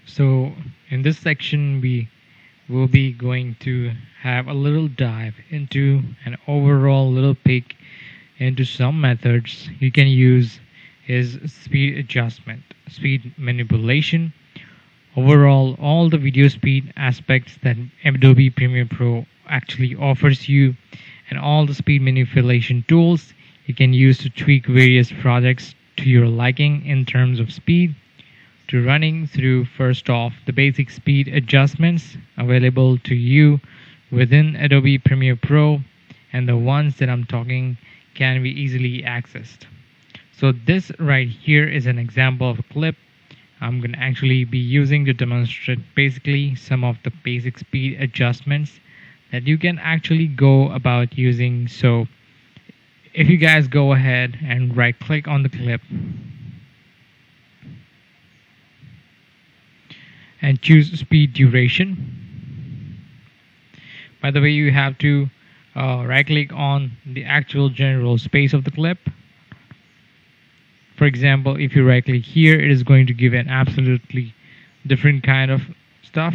So in this section we will be going to have a little dive into an overall little peek into some methods you can use is speed adjustment, speed manipulation, overall all the video speed aspects that Adobe Premiere Pro actually offers you, and all the speed manipulation tools you can use to tweak various projects to your liking in terms of speed, to running through first off the basic speed adjustments available to you within Adobe Premiere Pro, and the ones that I'm talking can be easily accessed. So this right here is an example of a clip I'm going to actually be using to demonstrate basically some of the basic speed adjustments that you can actually go about using. So if you guys go ahead and right click on the clip and choose speed duration. By the way, you have to right click on the actual general space of the clip. For example, if you right click here, it is going to give an absolutely different kind of stuff.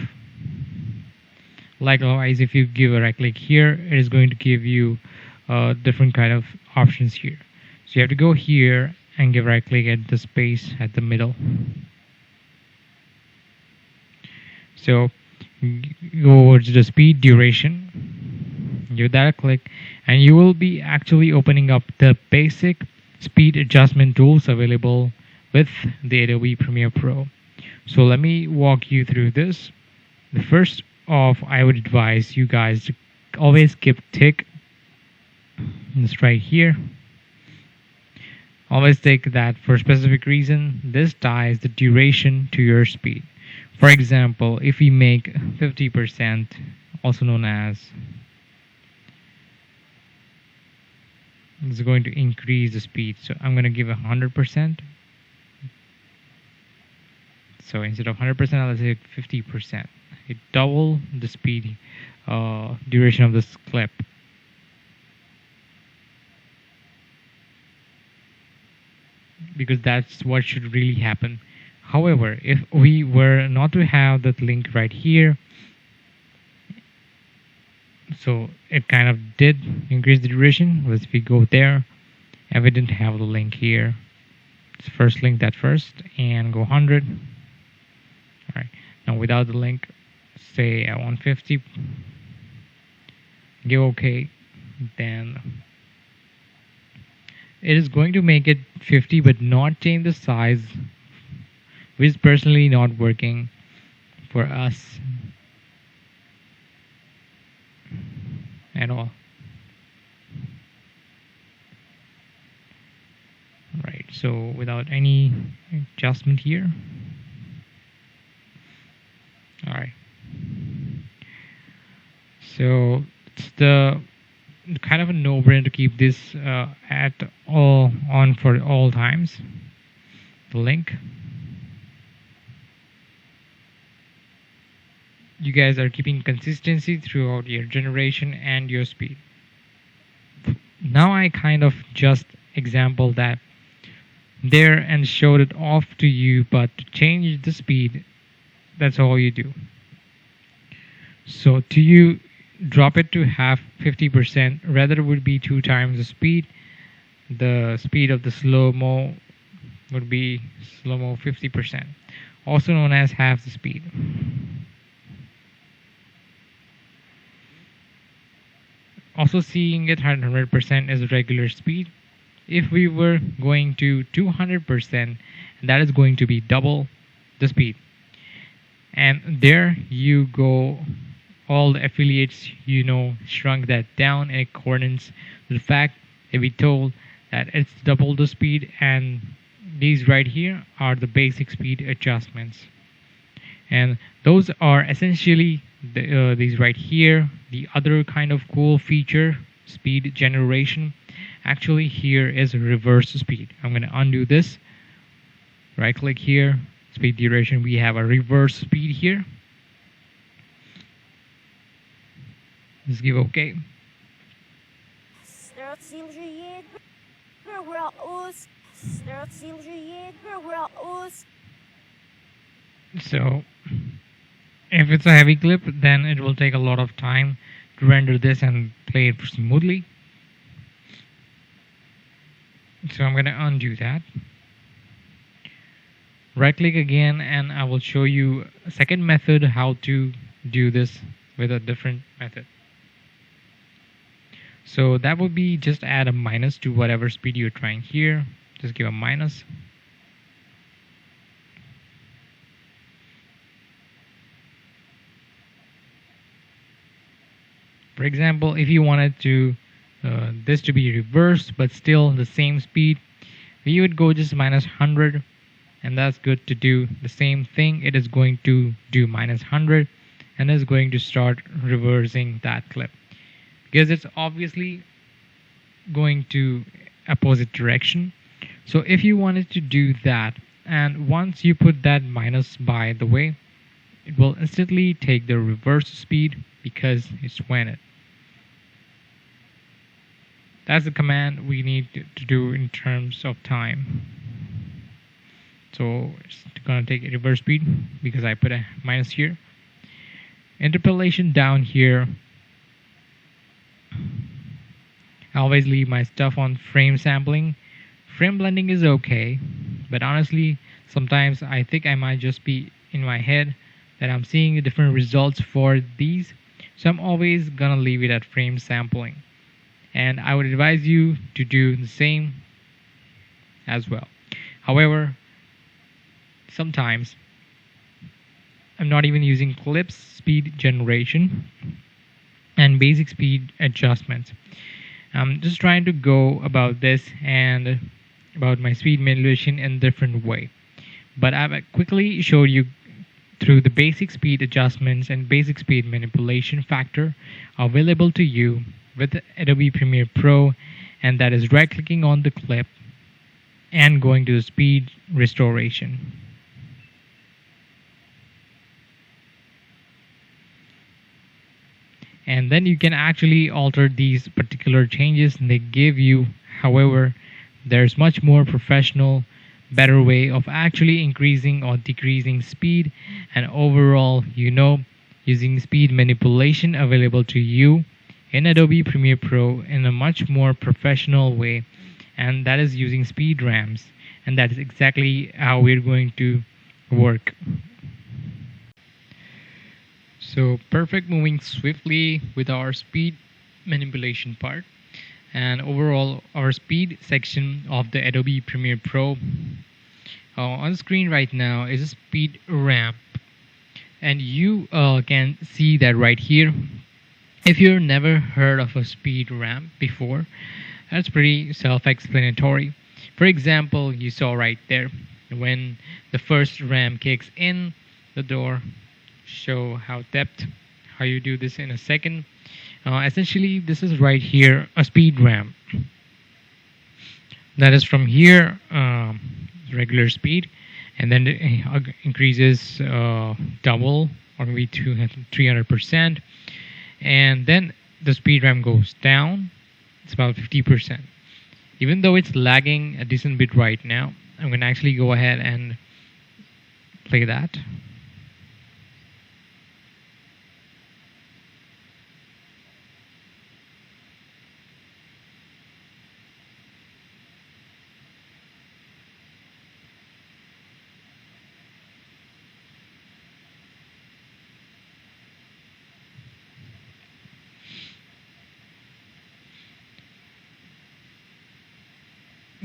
Likewise, if you give a right click here, it is going to give you different kind of options here. So you have to go here and give right click at the space at the middle. So go over to the speed duration, give that a click, and you will be actually opening up the basic speed adjustment tools available with the Adobe Premiere Pro. So let me walk you through this. The first off, I would advise you guys to always keep tick. This right here. Always take that for a specific reason. This ties the duration to your speed. For example, if we make 50%, also known as, it's going to increase the speed. So I'm going to give 100%. So instead of 100%, I'll say 50%. It double the speed duration of this clip. Because that's what should really happen. However, if we were not to have that link right here, so it kind of did increase the duration. But if we go there and we didn't have the link here, let's first link that first and go 100. All right, now without the link, say at 150, give OK, then it is going to make it 50 but not change the size, which is personally not working for us at all. Right, so without any adjustment here. All right, so it's the kind of a no-brainer to keep this at all on for all times. The link, you guys are keeping consistency throughout your generation and your speed. Now I kind of just example that there and showed it off to you, but to change the speed, that's all you do. So to you drop it to half 50%, rather it would be 2 times the speed. The speed of the slow-mo would be slow-mo 50%, also known as half the speed. Also seeing it at 100% is regular speed. If we were going to 200%, that is going to be double the speed. And there you go, all the affiliates, shrunk that down in accordance with the fact that we told that it's double the speed, and these right here are the basic speed adjustments. And those are essentially these right here. The other kind of cool feature, speed generation, actually here is reverse speed. I'm going to undo this. Right click here, speed duration. We have a reverse speed here. Let's give OK. So if it's a heavy clip, then it will take a lot of time to render this and play it smoothly. So I'm going to undo that. Right click again, and I will show you a second method how to do this with a different method. So that would be just add a minus to whatever speed you're trying here. Just give a minus. For example, if you wanted to this to be reversed but still the same speed, we would go just minus 100, and that's good to do the same thing. It is going to do minus 100 and is going to start reversing that clip because it's obviously going to opposite direction. So if you wanted to do that, and once you put that minus by the way, it will instantly take the reverse speed because it's when it. That's the command we need to do in terms of time. So it's gonna take a reverse speed because I put a minus here. Interpolation down here. I always leave my stuff on frame sampling. Frame blending is okay, but honestly, sometimes I think I might just be in my head that I'm seeing different results for these. So I'm always gonna leave it at frame sampling. And I would advise you to do the same as well. However, sometimes I'm not even using clips speed generation and basic speed adjustments. I'm just trying to go about this and about my speed manipulation in a different way. But I've quickly showed you through the basic speed adjustments and basic speed manipulation factor available to you with Adobe Premiere Pro, and that is right clicking on the clip and going to the speed restoration. And then you can actually alter these particular changes and they give you. However, there's much more professional, better way of actually increasing or decreasing speed, and overall, using speed manipulation available to you in Adobe Premiere Pro in a much more professional way, and that is using speed ramps, and that is exactly how we're going to work. So perfect, moving swiftly with our speed manipulation part, and overall our speed section of the Adobe Premiere Pro. On the screen right now is a speed ramp, and you can see that right here. If you've never heard of a speed ramp before, that's pretty self-explanatory. For example, you saw right there when the first ramp kicks in the door. Show how you do this in a second. Essentially, this is right here a speed ramp. That is from here regular speed, and then it increases double or maybe 300%, and then the speed ramp goes down. It's about 50%. Even though it's lagging a decent bit right now, I'm going to actually go ahead and play that.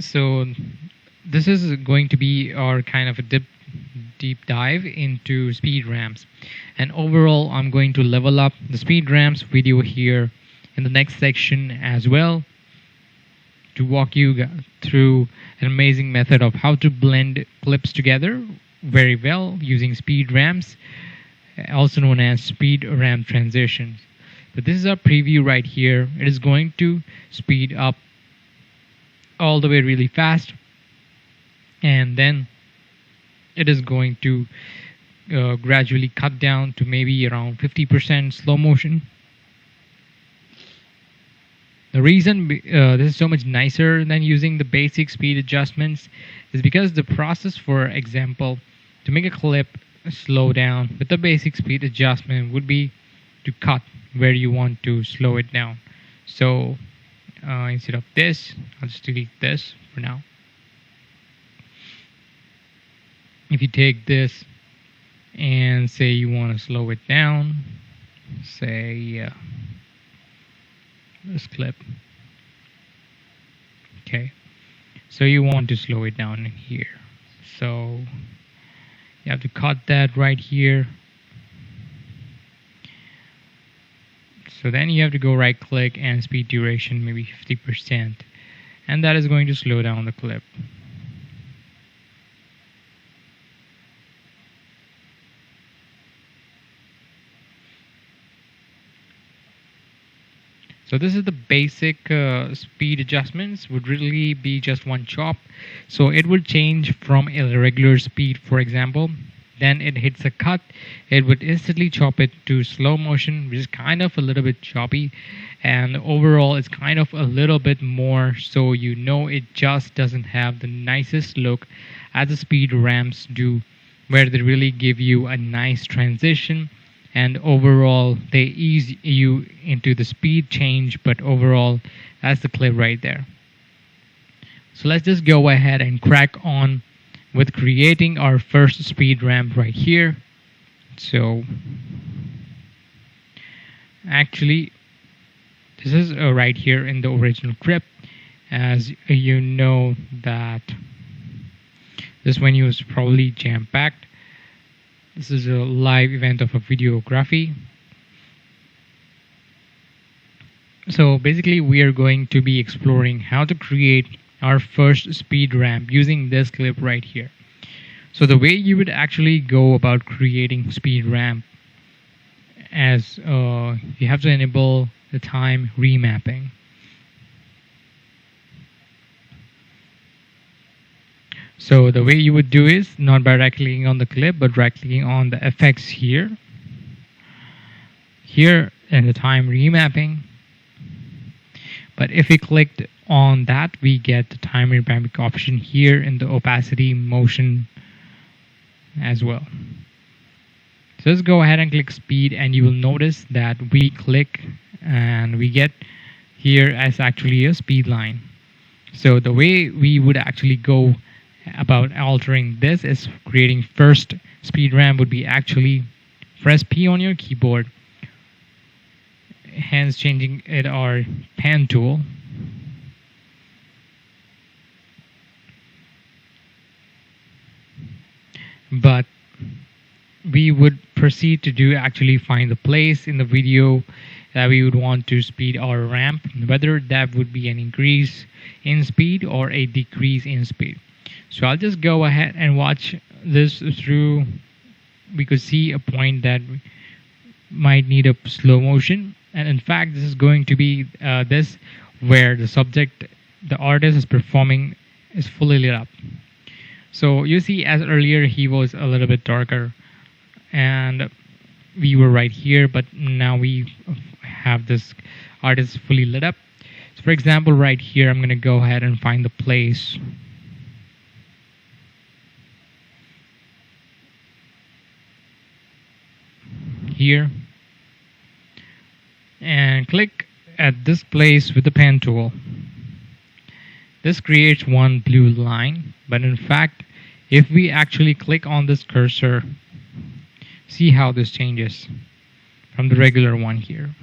So this is going to be our kind of a deep dive into speed ramps, and overall I'm going to level up the speed ramps video here in the next section as well, to walk you through an amazing method of how to blend clips together very well using speed ramps, also known as speed ramp transitions. But this is our preview right here. It is going to speed up all the way really fast, and then it is going to gradually cut down to maybe around 50% slow motion. The reason this is so much nicer than using the basic speed adjustments is because the process, for example, to make a clip slow down with the basic speed adjustment would be to cut where you want to slow it down. So instead of this, I'll just delete this for now. If you take this and say you want to slow it down, say this clip. Okay, so you want to slow it down in here. So you have to cut that right here. So then you have to go right click and speed duration maybe 50%, and that is going to slow down the clip. So this is the basic speed adjustments. Would really be just one chop. So it would change from a regular speed, for example. Then it hits a cut. It would instantly chop it to slow motion, which is kind of a little bit choppy. And overall, it's kind of a little bit more. So you know it just doesn't have the nicest look as the speed ramps do, where they really give you a nice transition. And overall, they ease you into the speed change, but overall, that's the clip right there. So let's just go ahead and crack on with creating our first speed ramp right here. So actually, this is right here in the original clip. As you know that this menu is probably jam-packed. This is a live event of a videography. So basically we are going to be exploring how to create our first speed ramp using this clip right here. So the way you would actually go about creating speed ramp, as you have to enable the time remapping. So the way you would do is not by right clicking on the clip, but right clicking on the effects here and the time remapping. But if we clicked on that, we get the time remapping option here in the opacity motion as well. So let's go ahead and click speed, and you will notice that we click and we get here as actually a speed line. So the way we would actually go about altering this is creating first speed ramp would be actually press P on your keyboard, hence changing it our pen tool. But we would proceed to do actually find the place in the video that we would want to speed our ramp, whether that would be an increase in speed or a decrease in speed. So I'll just go ahead and watch this through. We could see a point that might need a slow motion, and in fact this is going to be this where the subject, the artist is performing, is fully lit up. So you see, as earlier he was a little bit darker and we were right here, but now we have this artist fully lit up. So for example, right here I'm going to go ahead and find the place. Here, and click at this place with the pen tool. This creates one blue line, but in fact if we actually click on this cursor, see how this changes from the regular one here.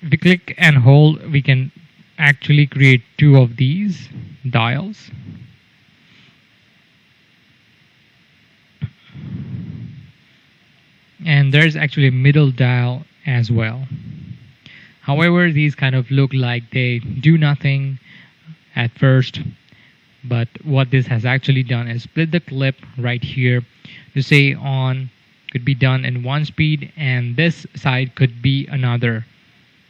If we click and hold, we can actually create two of these dials. And there's actually a middle dial as well. However, these kind of look like they do nothing at first, but what this has actually done is split the clip right here to say on could be done in one speed and this side could be another.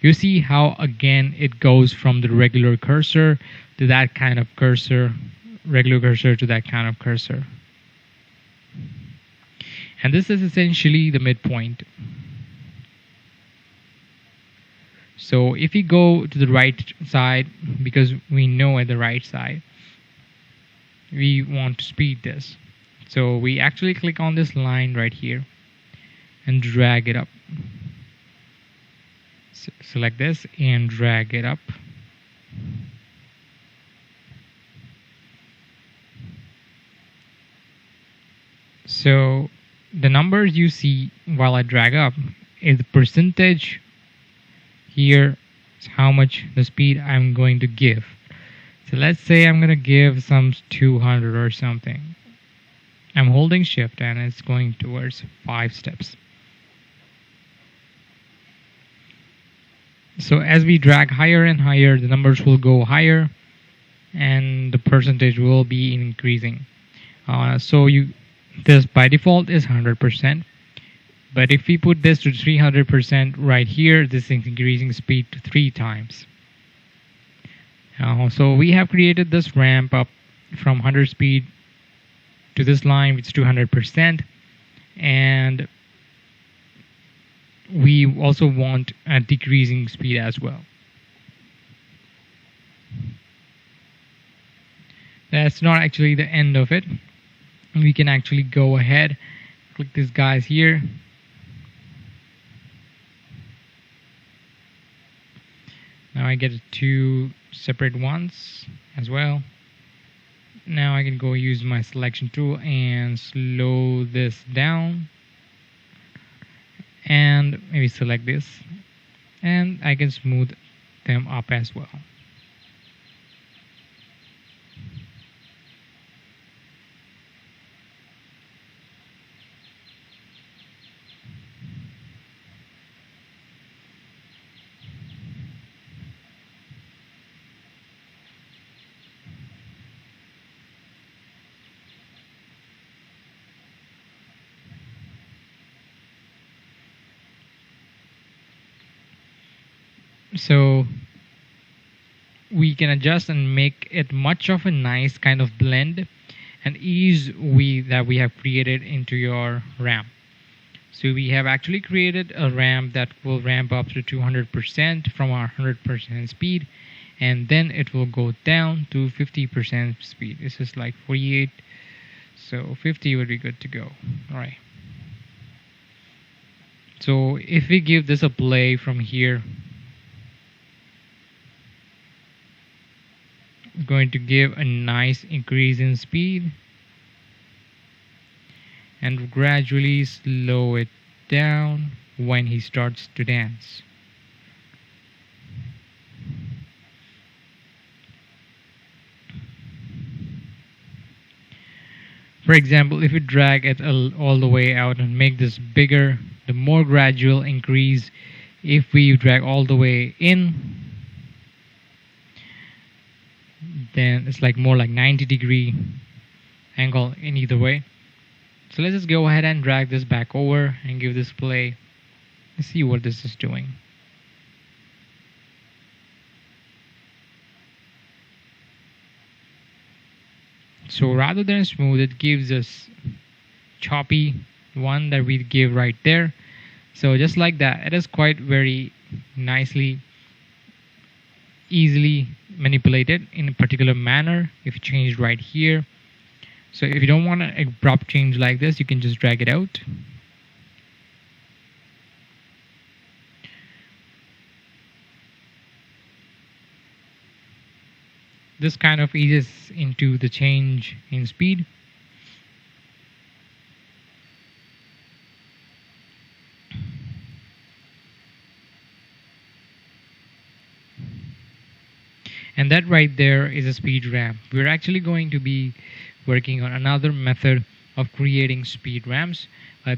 You see how again it goes from the regular cursor to that kind of cursor, regular cursor to that kind of cursor. And this is essentially the midpoint. So if we go to the right side, because we know at the right side, we want to speed this. So we actually click on this line right here and drag it up. Select this and drag it up. So the numbers you see while I drag up is the percentage here is how much the speed I'm going to give. So let's say I'm going to give some 200 or something. I'm holding shift and it's going towards 5 steps. So as we drag higher and higher, the numbers will go higher and the percentage will be increasing. This by default is 100%. But if we put this to 300% right here, this is increasing speed to 3 times. So we have created this ramp up from 100 speed to this line, which is 200%. And we also want a decreasing speed as well. That's not actually the end of it. We can actually go ahead, click these guys here. Now I get 2 separate ones as well. Now I can go use my selection tool and slow this down. And maybe select this. And I can smooth them up as well. So we can adjust and make it much of a nice kind of blend and ease that we have created into your ramp. So we have actually created a ramp that will ramp up to 200% from our 100% speed, and then it will go down to 50% speed. This is like 48, so 50 would be good to go. All right. So if we give this a play from here, going to give a nice increase in speed and gradually slow it down when he starts to dance. For example, if you drag it all the way out and make this bigger, the more gradual increase. If we drag all the way in, then it's like more like 90-degree angle in either way. So let's just go ahead and drag this back over and give this play. Let's see what this is doing. So rather than smooth, it gives us choppy one that we give right there. So just like that, it is quite very nicely, easily manipulated in a particular manner. If you change right here, so if you don't want an abrupt change like this, you can just drag it out. This kind of eases into the change in speed. And that right there is a speed ramp. We're actually going to be working on another method of creating speed ramps.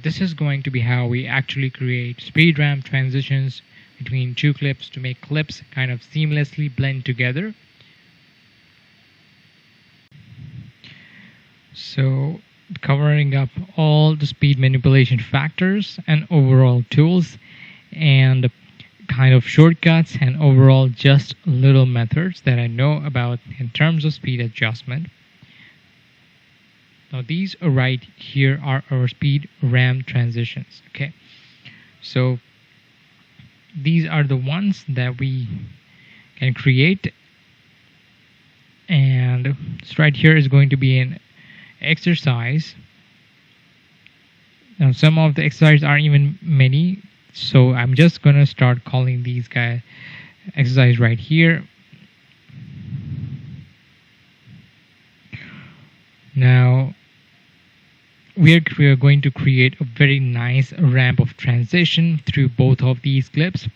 This is going to be how we actually create speed ramp transitions between 2 clips to make clips kind of seamlessly blend together. So covering up all the speed manipulation factors and overall tools and kind of shortcuts and overall just little methods that I know about in terms of speed adjustment. Now these right here are our speed ramp transitions. Okay, so these are the ones that we can create And this right here is going to be an exercise. Now some of the exercises aren't even many, so I'm just gonna start calling these guys exercise right here. Now we are going to create a very nice ramp of transition through both of these clips,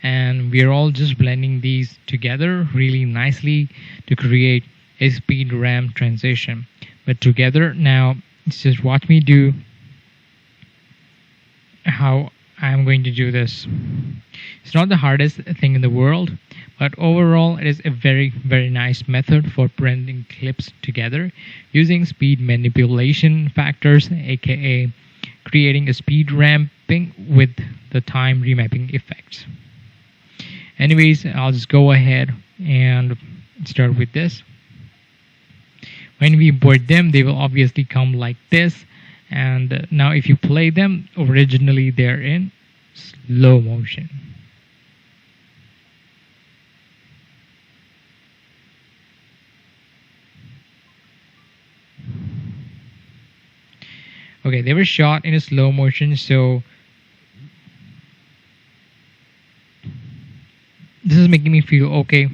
and we are all just blending these together really nicely to create a speed ramp transition. But together, now just watch me do how I'm going to do this. It's not the hardest thing in the world, but overall it is a very nice method for blending clips together using speed manipulation factors, aka creating a speed ramping with the time remapping effects. Anyways, I'll just go ahead and start with this. When we import them, they will obviously come like this. And now if you play them, originally they're in slow motion. Okay, they were shot in a slow motion, so this is making me feel okay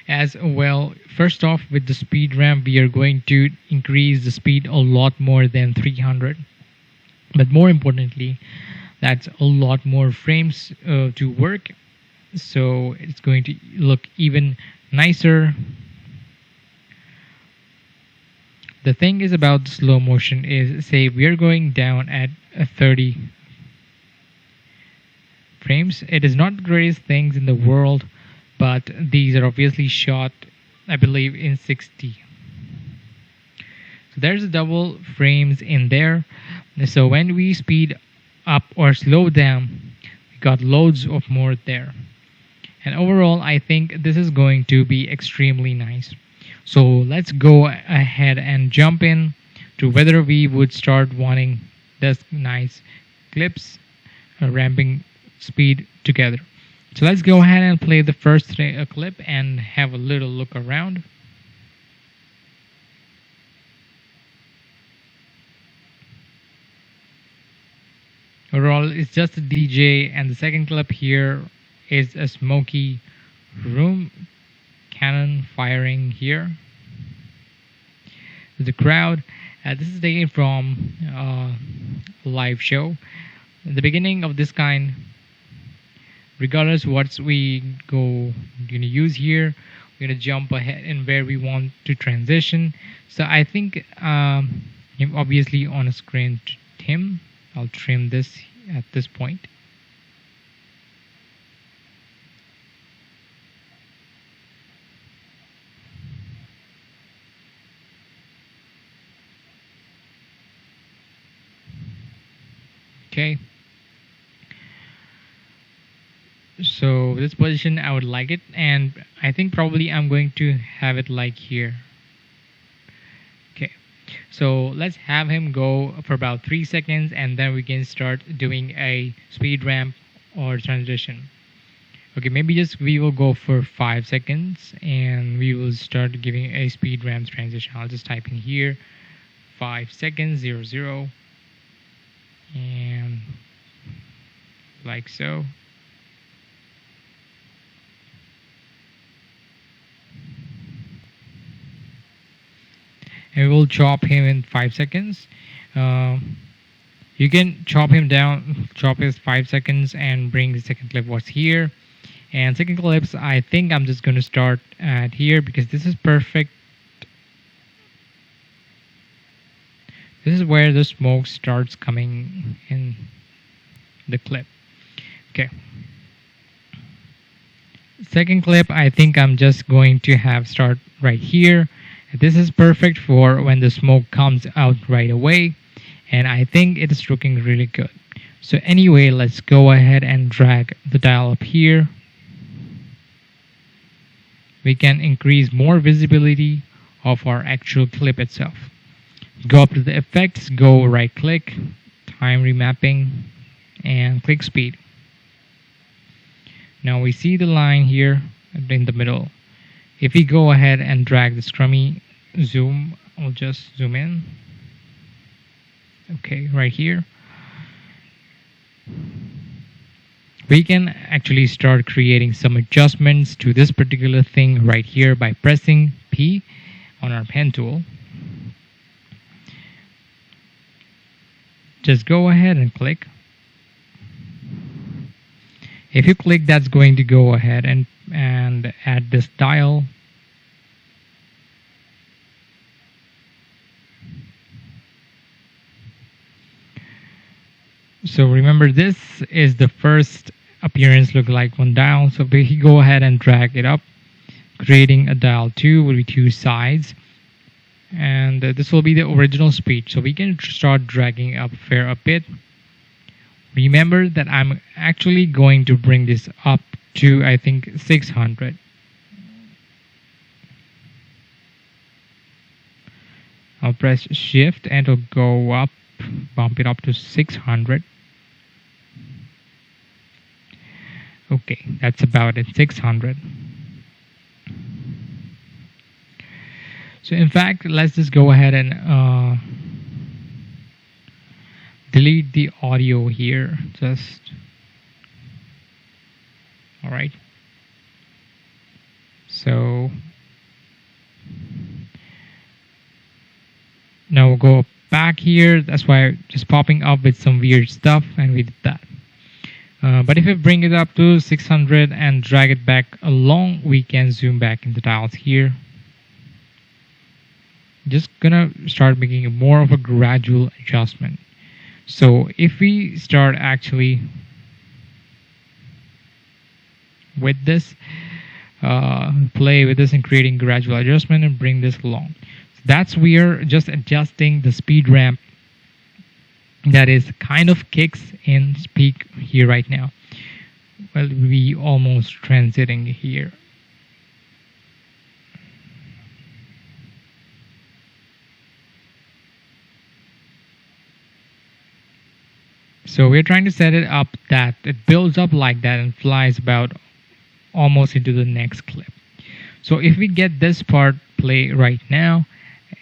as well. First off, with the speed ramp, we are going to increase the speed a lot more than 300, but more importantly, that's a lot more frames to work, so it's going to look even nicer. The thing is about the slow motion is, say we are going down at 30 frames. It is not the greatest things in the world, but these are obviously shot, I believe, in 60. So there's a double frames in there. So when we speed up or slow down, we got loads of more there. And overall, I think this is going to be extremely nice. So let's go ahead and jump in to whether we would start wanting this nice clips ramping speed together. So let's go ahead and play the first clip and have a little look around. Overall, it's just a DJ, and the second clip here is a smoky room, cannon firing here. The crowd. This is taken from a live show. In the beginning of this kind, regardless what we gonna use here, we're gonna jump ahead in where we want to transition. So I think obviously on a screen trim, I'll trim this at this point. Okay. So this position, I would like it, and I think probably I'm going to have it like here. Okay, so let's have him go for about 3 seconds, and then we can start doing a speed ramp or transition. Okay, maybe just we will go for 5 seconds, and we will start giving a speed ramp transition. I'll just type in here 5 seconds 00, and like so. And we'll chop him in 5 seconds. You can chop him down, chop his 5 seconds, and bring the second clip what's here. And second clips, I think I'm just going to start at here because this is perfect. This is where the smoke starts coming in the clip. Okay. Second clip, I think I'm just going to have start right here. This is perfect for when the smoke comes out right away, and I think it is looking really good. So anyway, let's go ahead and drag the dial up here. We can increase more visibility of our actual clip itself. Go up to the effects, go right click, time remapping, and click speed. Now we see the line here in the middle. If we go ahead and drag the scrummy zoom, I'll just zoom in. Okay, right here. We can actually start creating some adjustments to this particular thing right here by pressing P on our pen tool. Just go ahead and click. If you click, that's going to go ahead and add this dial. So remember, this is the first appearance look like one dial. So if we go ahead and drag it up, creating a dial 2 will be 2 sides, and this will be the original speed. So we can start dragging up fair a bit. Remember that I'm actually going to bring this up to, I think, 600. I'll press shift and it'll go up, bump it up to 600. Okay, that's about it, 600. So in fact, let's just go ahead and delete the audio here. Just all right. So now we'll go back here. That's why just popping up with some weird stuff, and we did that. But if we bring it up to 600 and drag it back along, we can zoom back in the dials here. Just gonna start making more of a gradual adjustment. So if we start actually with this, play with this and creating gradual adjustment and bring this along. So that's we're just adjusting the speed ramp that is kind of kicks in peak here right now. Well, we almost transiting here. So we're trying to set it up that it builds up like that and flies about almost into the next clip. So if we get this part play right now,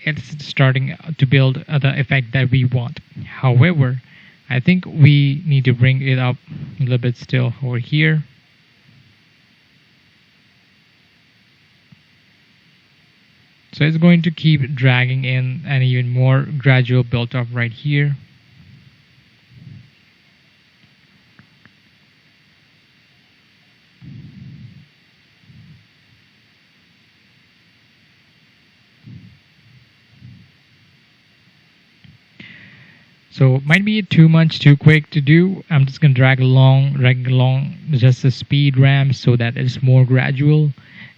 it's starting to build the effect that we want. However, I think we need to bring it up a little bit still over here. So it's going to keep dragging in and even more gradual build up right here. So it might be too much, too quick to do. I'm just going to drag along just the speed ramp so that it's more gradual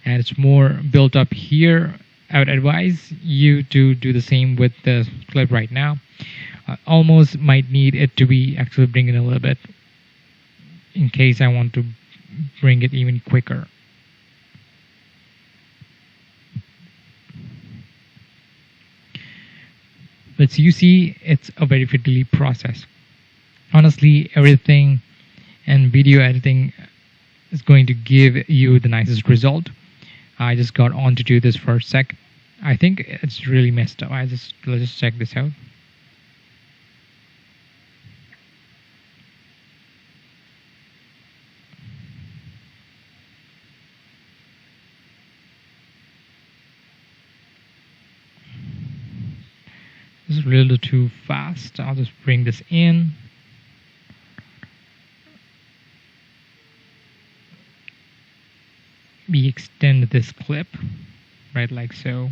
and it's more built up here. I would advise you to do the same with the clip right now. Almost might need it to be actually bring it a little bit in case I want to bring it even quicker. But you see, it's a very fiddly process. Honestly, everything and video editing is going to give you the nicest result. I just got on to do this for a sec. I think it's really messed up. Let's just check this out. This is a little too fast. I'll just bring this in. We extend this clip, right, like so.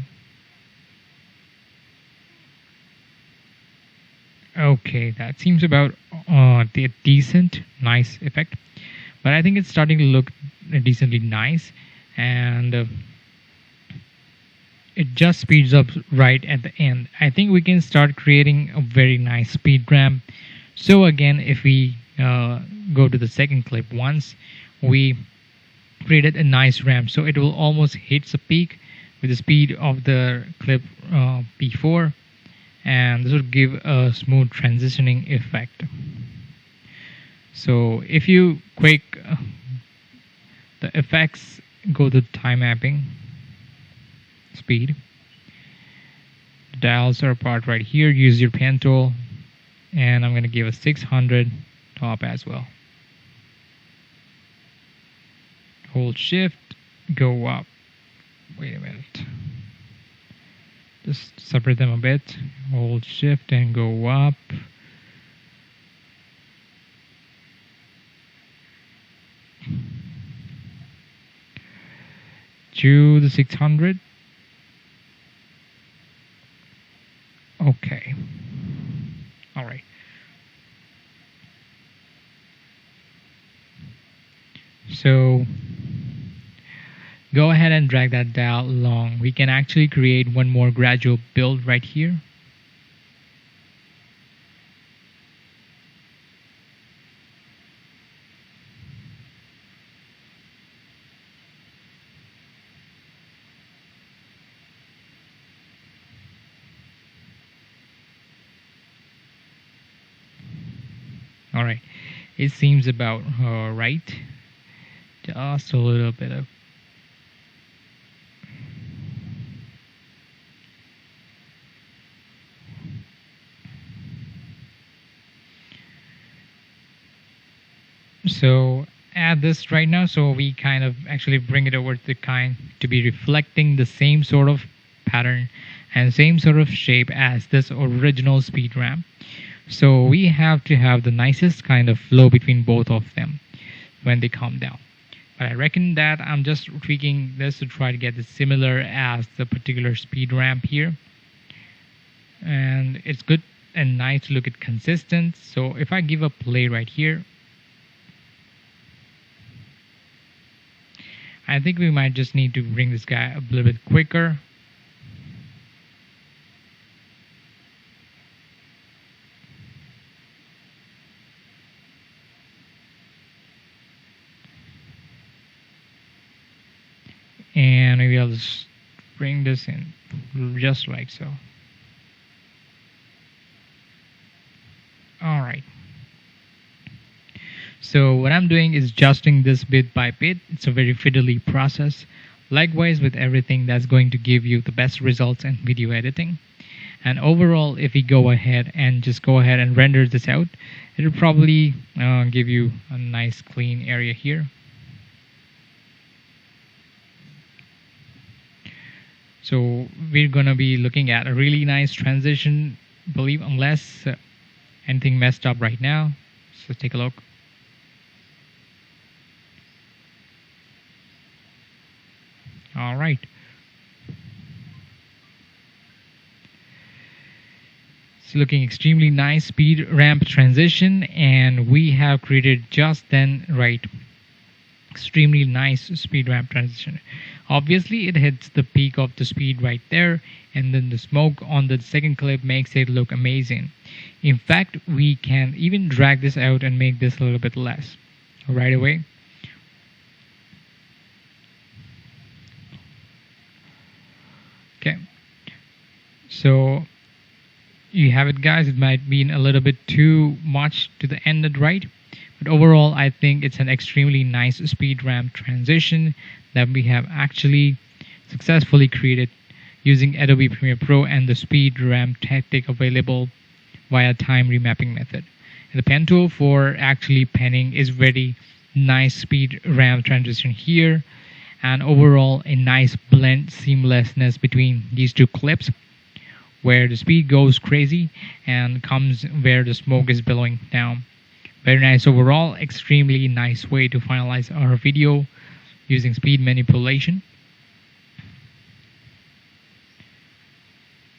Okay, that seems about the decent, nice effect. But I think it's starting to look decently nice, and it just speeds up right at the end. I think we can start creating a very nice speed ramp. So again, if we go to the second clip, once we created a nice ramp, so it will almost hit the peak with the speed of the clip before, and this will give a smooth transitioning effect. So if you quick the effects, go to time mapping. speed. The dials are apart right here. Use your pen tool, and I'm going to give a 600 top as well. Hold shift, go up. Wait a minute. Just separate them a bit. Hold shift and go up. To the 600. Okay. All right. So go ahead and drag that dial along. We can actually create one more gradual build right here. All right, it seems about right. Just a little bit of so add this right now, so we kind of actually bring it over to be reflecting the same sort of pattern and same sort of shape as this original speed ramp. So we have to have the nicest kind of flow between both of them when they come down. But I reckon that I'm just tweaking this to try to get it similar as the particular speed ramp here. And it's good and nice to look at consistent. So if I give a play right here, I think we might just need to bring this guy a little bit quicker. And maybe I'll just bring this in just like so. All right. So what I'm doing is adjusting this bit by bit. It's a very fiddly process. Likewise with everything that's going to give you the best results in video editing. And overall, if we go ahead and render this out, it'll probably give you a nice clean area here. So we're gonna be looking at a really nice transition, unless anything messed up right now. So take a look. All right. It's looking extremely nice speed ramp transition, and we have created just then right extremely nice speed ramp transition. Obviously it hits the peak of the speed right there, and then the smoke on the second clip makes it look amazing. In fact, we can even drag this out and make this a little bit less right away. Okay, so you have it, guys. It might be a little bit too much to the end and right, but overall I think it's an extremely nice speed ramp transition that we have actually successfully created using Adobe Premiere Pro and the speed ramp tactic available via time remapping method. And the pen tool for actually penning is very nice speed ramp transition here, and overall a nice blend seamlessness between these two clips where the speed goes crazy and comes where the smoke is billowing down. Very nice overall, extremely nice way to finalize our video using speed manipulation.